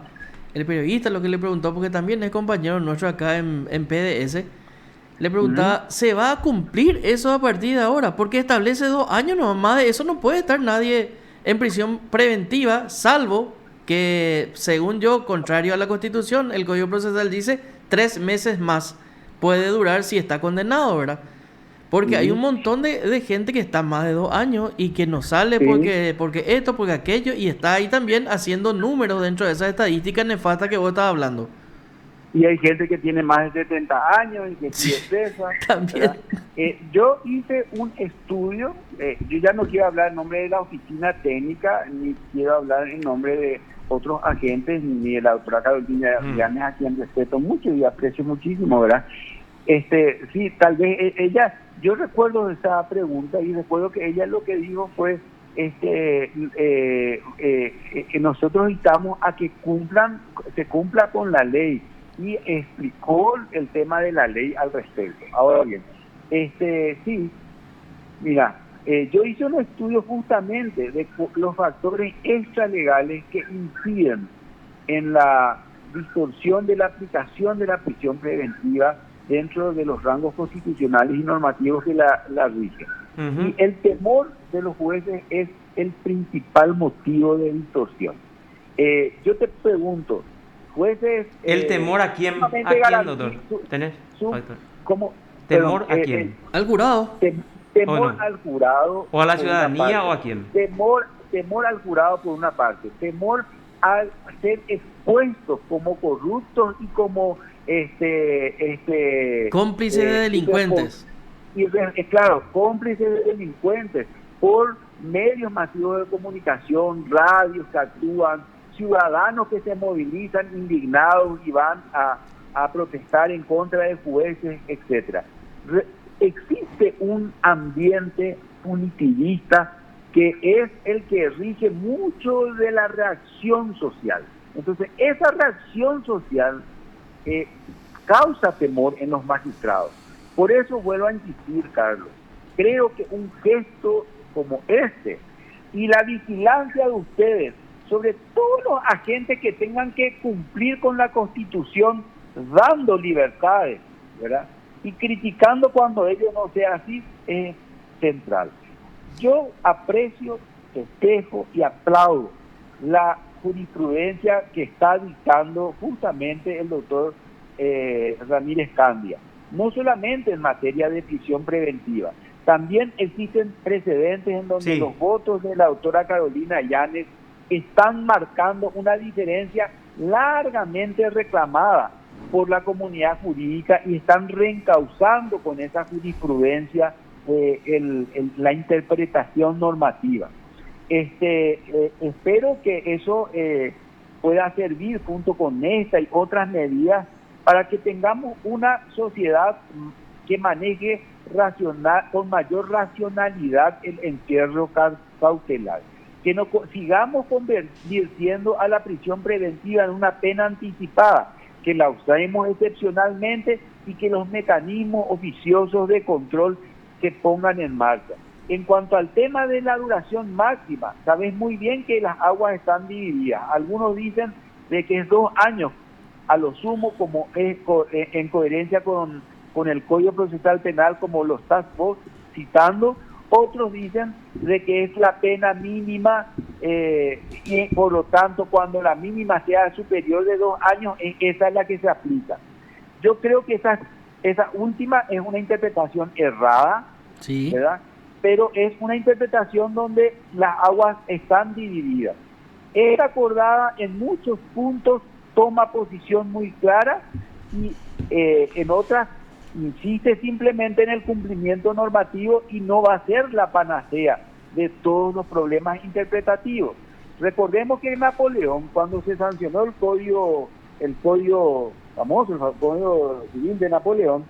porque también es compañero nuestro acá en PDS, le preguntaba, ¿se va a cumplir eso a partir de ahora? Porque establece 2 años nomás, más de eso no puede estar nadie en prisión preventiva, salvo que, según yo, contrario a la Constitución, el Código Procesal dice 3 meses más puede durar si está condenado, ¿verdad? Porque hay un montón de gente que está más de 2 años y que no sale porque esto, porque aquello, y está ahí también haciendo números dentro de esa estadística nefasta que vos estabas hablando. Y hay gente que tiene más de 70 años y que tiene esa. También. Yo hice un estudio, yo ya no quiero hablar en nombre de la oficina técnica, ni quiero hablar en nombre de otros agentes, ni de la doctora Carolina Yanes, a quien respeto mucho y aprecio muchísimo, ¿verdad? Sí, tal vez ella, yo recuerdo esa pregunta y recuerdo que ella lo que dijo fue que nosotros invitamos a que se cumpla con la ley, y explicó el tema de la ley al respecto. Ahora bien, sí, mira, yo hice un estudio justamente de los factores extralegales que inciden en la distorsión de la aplicación de la prisión preventiva dentro de los rangos constitucionales y normativos que la rigen. Y el temor de los jueces es el principal motivo de distorsión. Yo te pregunto, jueces... ¿El temor a quién, doctor? ¿Tenés? ¿Cómo? ¿Temor a quién? Al jurado. Temor al jurado. ¿O a la ciudadanía o a quién? Temor al jurado por una parte. Temor a ser expuestos como corruptos y como cómplices de delincuentes. Claro, cómplices de delincuentes por medios masivos de comunicación, radios que actúan ciudadanos que se movilizan indignados y van a protestar en contra de jueces, etcétera. Existe un ambiente punitivista que es el que rige mucho de la reacción social. Entonces, esa reacción social causa temor en los magistrados. Por eso vuelvo a insistir, Carlos, creo que un gesto como este y la vigilancia de ustedes sobre todos los agentes que tengan que cumplir con la Constitución, dando libertades, ¿verdad?, y criticando cuando ello no sea así, es central. Yo aprecio, festejo y aplaudo la jurisprudencia que está dictando justamente el doctor Ramírez Candia, no solamente en materia de prisión preventiva. También existen precedentes en donde los votos de la doctora Carolina Yanes están marcando una diferencia largamente reclamada por la comunidad jurídica y están reencauzando con esa jurisprudencia la interpretación normativa. Espero que eso pueda servir junto con esta y otras medidas para que tengamos una sociedad que maneje con mayor racionalidad el encierro cautelar, que no sigamos convirtiendo a la prisión preventiva en una pena anticipada, que la usemos excepcionalmente y que los mecanismos oficiosos de control se pongan en marcha. En cuanto al tema de la duración máxima, sabes muy bien que las aguas están divididas. Algunos dicen de que es 2 años a lo sumo, como es en coherencia con el Código Procesal Penal, como lo estás vos citando. Otros dicen de que es la pena mínima y por lo tanto cuando la mínima sea superior de 2 años, esa es la que se aplica. Yo creo que esa última es una interpretación errada, sí, ¿verdad? Pero es una interpretación donde las aguas están divididas. Es acordada en muchos puntos, toma posición muy clara y en otras insiste simplemente en el cumplimiento normativo y no va a ser la panacea de todos los problemas interpretativos. Recordemos que en Napoleón, cuando se sancionó el código famoso, el Código Civil de Napoleón,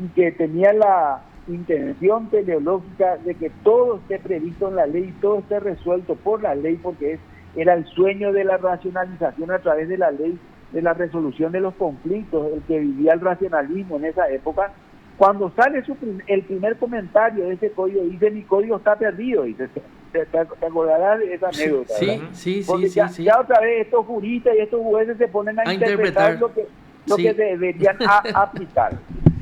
y que tenía la intención teleológica de que todo esté previsto en la ley, todo esté resuelto por la ley, porque era el sueño de la racionalización a través de la ley, de la resolución de los conflictos, el que vivía el racionalismo en esa época. Cuando sale el primer comentario de ese código, dice: mi código está perdido, dice. ¿Te acordarás de esa anécdota? Sí. Ya otra vez estos juristas y estos jueces se ponen a interpretar lo que deberían aplicar.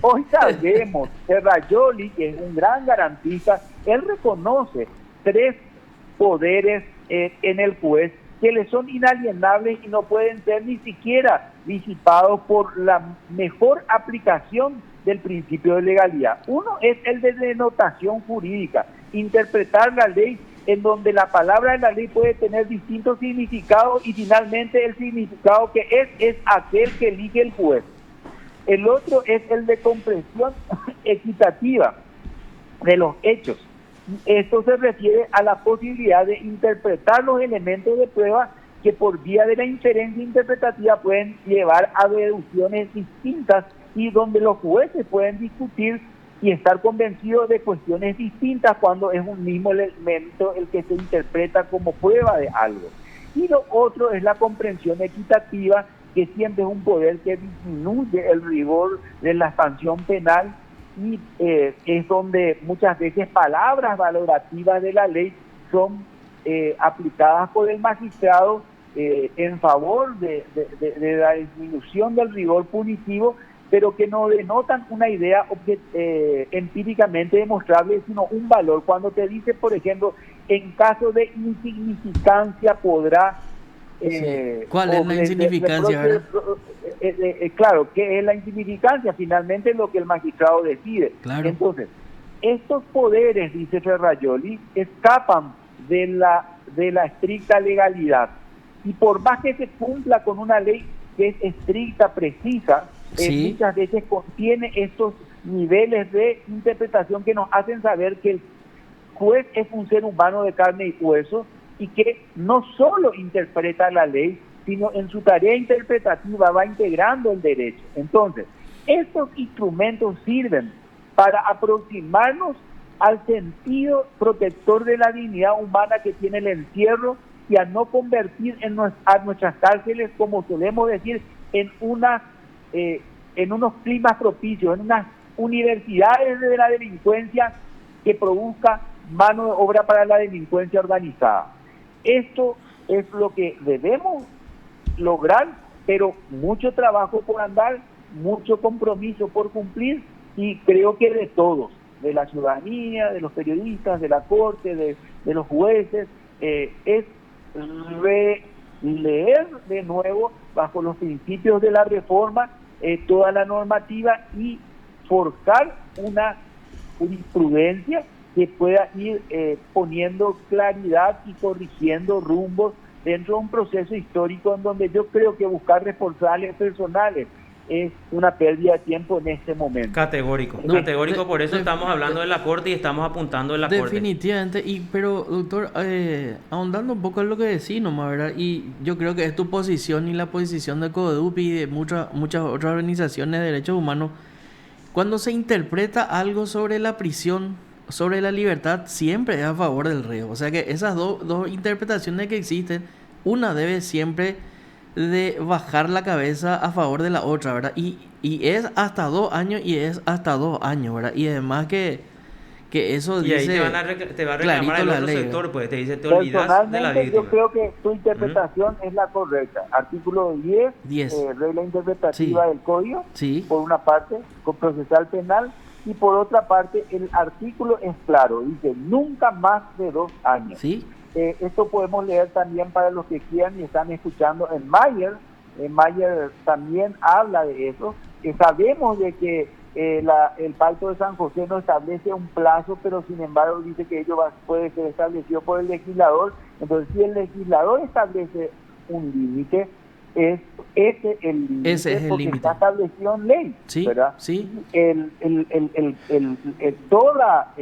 Hoy sabemos que Rayoli, que es un gran garantista, él reconoce 3 poderes en el juez que le son inalienables y no pueden ser ni siquiera disipados por la mejor aplicación del principio de legalidad. Uno es el de denotación jurídica, interpretar la ley en donde la palabra de la ley puede tener distintos significados y finalmente el significado que es aquel que elige el juez. El otro es el de comprensión equitativa de los hechos. Esto se refiere a la posibilidad de interpretar los elementos de prueba que por vía de la inferencia interpretativa pueden llevar a deducciones distintas y donde los jueces pueden discutir y estar convencidos de cuestiones distintas cuando es un mismo elemento el que se interpreta como prueba de algo. Y lo otro es la comprensión equitativa, que siempre es un poder que disminuye el rigor de la sanción penal y es donde muchas veces palabras valorativas de la ley son aplicadas por el magistrado en favor de la disminución del rigor punitivo, pero que no denotan una idea empíricamente demostrable, sino un valor. Cuando te dice, por ejemplo, en caso de insignificancia podrá... ¿Cuál es la insignificancia? Claro, ¿qué es la insignificancia? Finalmente es lo que el magistrado decide. Claro. Entonces, estos poderes, dice Ferrajoli, escapan de la estricta legalidad. Y por más que se cumpla con una ley que es estricta, precisa, muchas veces contiene estos niveles de interpretación que nos hacen saber que el juez es un ser humano de carne y hueso y que no solo interpreta la ley, sino en su tarea interpretativa va integrando el derecho. Entonces, estos instrumentos sirven para aproximarnos al sentido protector de la dignidad humana que tiene el encierro y a no convertir a nuestras cárceles, como solemos decir, en unos climas propicios, en unas universidades de la delincuencia que produzca mano de obra para la delincuencia organizada. Esto es lo que debemos lograr, pero mucho trabajo por andar, mucho compromiso por cumplir, y creo que de todos, de la ciudadanía, de los periodistas, de la Corte, de los jueces, es releer de nuevo bajo los principios de la reforma toda la normativa y forjar una jurisprudencia que pueda ir poniendo claridad y corrigiendo rumbos dentro de un proceso histórico en donde yo creo que buscar responsables personales es una pérdida de tiempo en este momento. Categórico, por eso estamos hablando de la Corte y estamos apuntando en la Corte. Definitivamente, pero doctor, ahondando un poco en lo que decís nomás, ¿verdad? Y yo creo que es tu posición y la posición de CODEDUP y de muchas otras organizaciones de derechos humanos, cuando se interpreta algo sobre la prisión, sobre la libertad, siempre es a favor del reo. O sea que esas dos interpretaciones que existen, una debe siempre de bajar la cabeza a favor de la otra, ¿verdad? Y es hasta 2 años y es hasta 2 años, ¿verdad? Y además que eso y dice... Y ahí te va a reclamar el otro sector, pues te dice, te olvidas de la víctima. Yo creo que tu interpretación es la correcta. Artículo 10. Regla interpretativa del Código, por una parte, con procesal penal, y por otra parte, el artículo es claro, dice nunca más de 2 años. ¿Sí? Esto podemos leer también para los que quieran y están escuchando en Mayer. Mayer también habla de eso, que sabemos de que el Pacto de San José no establece un plazo, pero sin embargo dice que ello puede ser establecido por el legislador. Entonces, si el legislador establece un límite, es ese el límite, porque está establecido en ley, ¿verdad? Sí. Toda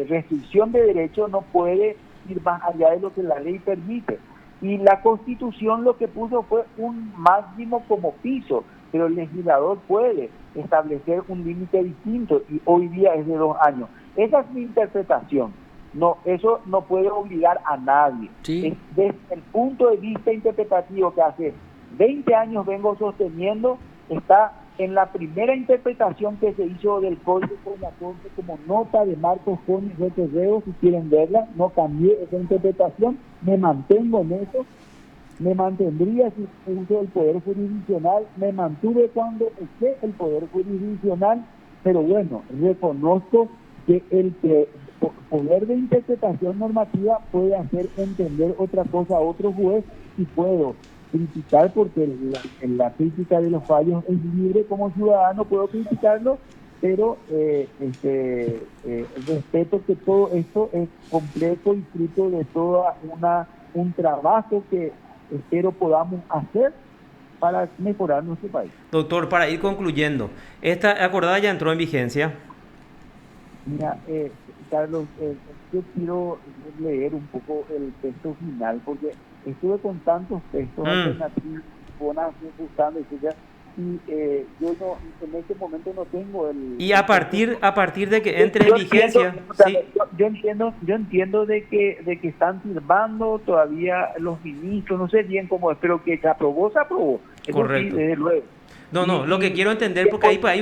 restricción de derechos no puede ir más allá de lo que la ley permite, y la Constitución lo que puso fue un máximo como piso, pero el legislador puede establecer un límite distinto y hoy día es de 2 años. Esa es mi interpretación. No, eso no puede obligar a nadie. Desde el punto de vista interpretativo que hace 20 años vengo sosteniendo, está en la primera interpretación que se hizo del Código por la Corte como nota de Marcos Jones de Terreo. Si quieren verla, no cambié esa interpretación, me mantengo en eso, me mantendría si uso el poder jurisdiccional, me mantuve cuando usé el poder jurisdiccional, pero bueno, reconozco que el poder de interpretación normativa puede hacer entender otra cosa a otro juez, y puedo criticar, porque la crítica de los fallos es libre, como ciudadano puedo criticarlo, pero respeto que todo esto es complejo y fruto de toda un trabajo que espero podamos hacer para mejorar nuestro país. Doctor, para ir concluyendo, ¿esta acordada ya entró en vigencia? Mira, Carlos, yo quiero leer un poco el texto final, porque estuve con tantos textos alternativos, buscando, etc. Y yo no, en este momento no tengo el... Y a partir de que entre en vigencia... Yo entiendo de que están firmando todavía los ministros, no sé bien cómo es, pero que se aprobó. Correcto. Sí, desde luego. Lo que quiero entender, porque ahí hay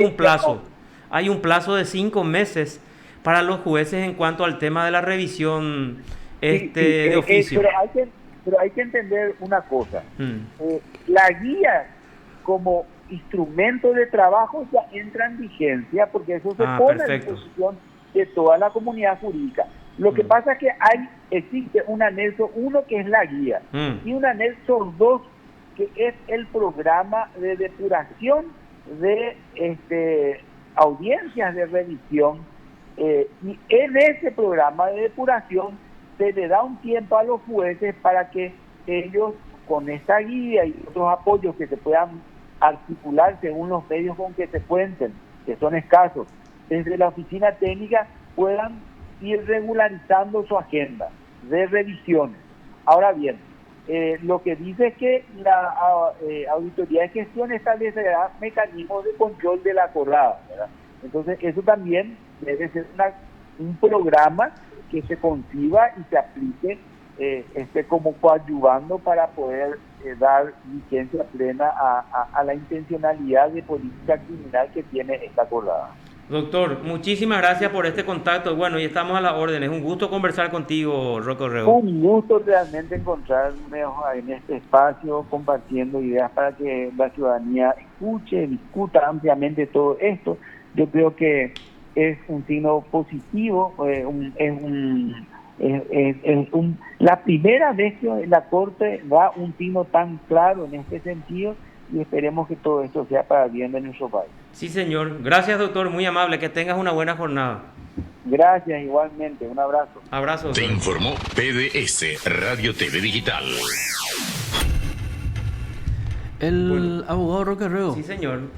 un plazo de 5 meses para los jueces en cuanto al tema de la revisión de oficio. Pero hay que entender una cosa. La guía como instrumento de trabajo ya entra en vigencia, porque eso se pone a disposición de toda la comunidad jurídica. Lo que pasa es que existe un anexo 1 que es la guía, y un anexo 2 que es el programa de depuración de audiencias de revisión, y en ese programa de depuración se le da un tiempo a los jueces para que ellos, con esta guía y otros apoyos que se puedan articular según los medios con que se cuenten, que son escasos, desde la oficina técnica puedan ir regularizando su agenda de revisiones. Ahora bien, lo que dice es que la auditoría de gestión establecerá mecanismos de control de la acordada, ¿verdad? Entonces, eso también debe ser un programa que se conciba y se aplique como coadyuvando para poder dar vigencia plena a la intencionalidad de política criminal que tiene esta acordada. Doctor, muchísimas gracias por este contacto. Bueno, y estamos a la orden. Es un gusto conversar contigo, Roque Orrego. Un gusto realmente encontrarme en este espacio compartiendo ideas para que la ciudadanía escuche, discuta ampliamente todo esto. Yo creo que es un signo positivo, la primera vez que la Corte da un signo tan claro en este sentido, y esperemos que todo esto sea para el bien de nuestro país. Sí, señor. Gracias, doctor. Muy amable. Que tengas una buena jornada. Gracias, igualmente. Un abrazo. Abrazo. Te informó PDS Radio TV Digital. El abogado Roque Orrego. Sí, señor.